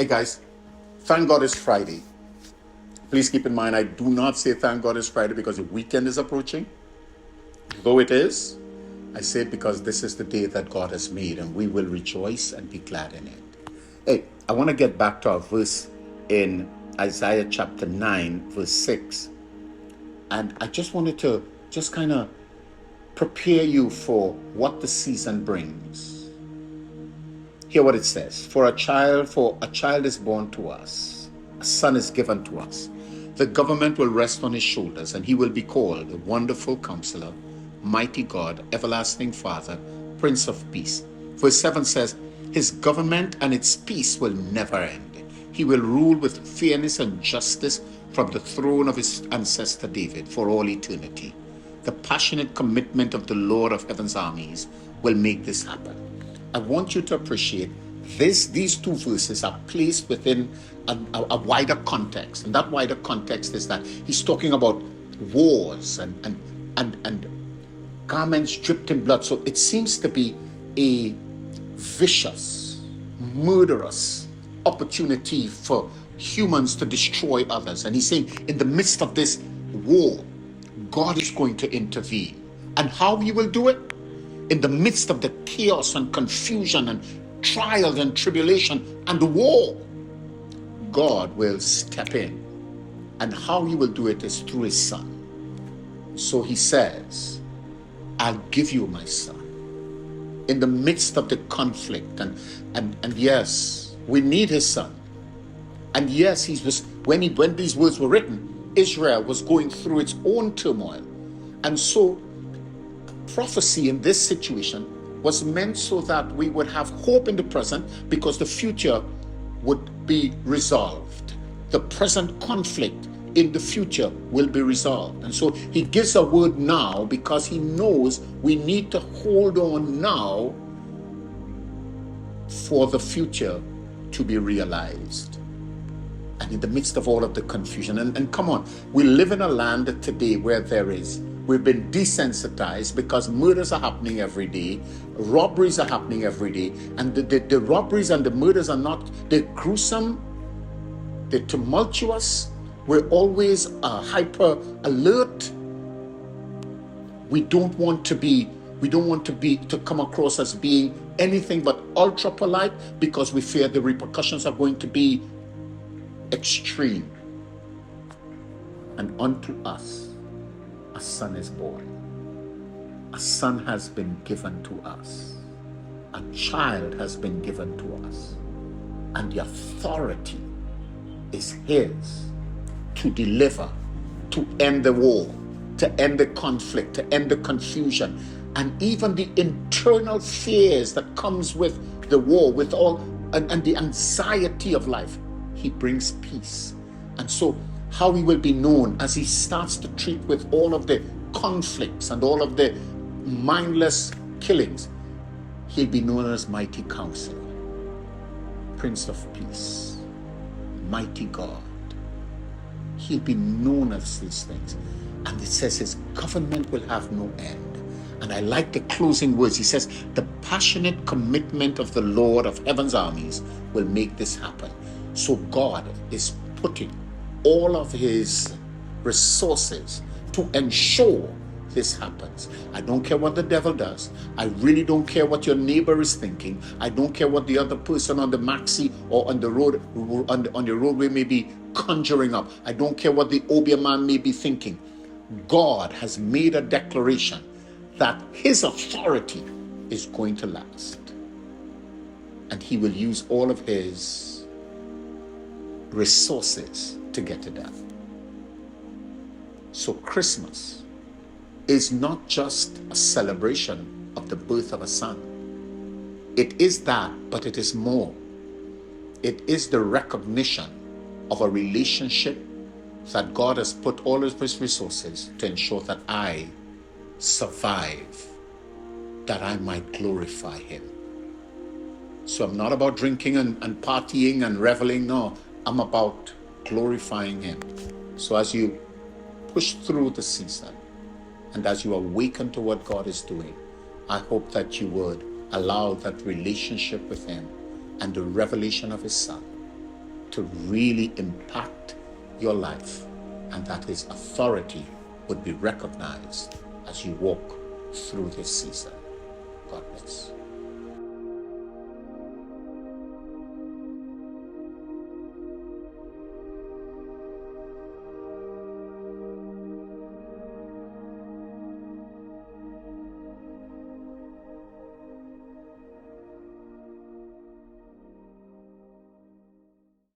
Hey guys, thank God it's Friday. Please keep in mind, I do not say thank God it's Friday because the weekend is approaching. Though it is, I say it because this is the day that God has made and we will rejoice and be glad in it. Hey, I want to get back to our verse in Isaiah chapter 9, verse 6. And I just wanted to just kind of prepare you for what the season brings. Hear what it says. For a child is born to us, a son is given to us. The government will rest on his shoulders, and he will be called the Wonderful Counselor, Mighty God, Everlasting Father, Prince of Peace. Verse 7 says, his government and its peace will never end. He will rule with fairness and justice from the throne of his ancestor David for all eternity. The passionate commitment of the Lord of Heaven's armies will make this happen. I want you to appreciate this. These two verses are placed within a wider context, and that wider context is that he's talking about wars and garments dripped in blood. So it seems to be a vicious, murderous opportunity for humans to destroy others. And he's saying, in the midst of this war, God is going to intervene. And how he will do it? In the midst of the chaos and confusion and trials and tribulation and the war, God will step in. And how he will do it is through his son. So he says, I'll give you my son. In the midst of the conflict, and yes, we need his son. And yes, when these words were written, Israel was going through its own turmoil. And so prophecy in this situation was meant so that we would have hope in the present, because the future would be resolved. The present conflict in the future will be resolved. And so he gives a word now because he knows we need to hold on now for the future to be realized. And in the midst of all of the confusion, and come on, we live in a land today where we've been desensitized because murders are happening every day, robberies are happening every day, and the robberies and the murders are not, they're gruesome, they're tumultuous, we're always hyper alert. We don't want to come across as being anything but ultra polite because we fear the repercussions are going to be extreme. And unto us a son is born. A son has been given to us. A child has been given to us. And the authority is his to deliver, to end the war, to end the conflict, to end the confusion, and even the internal fears that comes with the war, with all and the anxiety of life. He brings peace. And so how he will be known as he starts to treat with all of the conflicts and all of the mindless killings, he'll be known as Mighty Counselor, Prince of Peace, Mighty God. He'll be known as these things. And it says his government will have no end. And I like the closing words. He says, the passionate commitment of the Lord of Heaven's armies will make this happen. So God is putting all of his resources to ensure this happens. I don't care what the devil does. I really don't care what your neighbor is thinking. I don't care what the other person on the maxi or on the road, on the roadway may be conjuring up. I don't care what the Obia man may be thinking. God has made a declaration that his authority is going to last. And he will use all of his resources to get it done. So Christmas is not just a celebration of the birth of a son. It is that, but it is more. It is the recognition of a relationship that God has put all of his resources to ensure that I survive, that I might glorify him. So I'm not about drinking and partying and reveling. No, I'm about glorifying him. So as you push through the season and as you awaken to what God is doing, I hope that you would allow that relationship with him and the revelation of his son to really impact your life, and that His authority would be recognized as you walk through this season. God bless.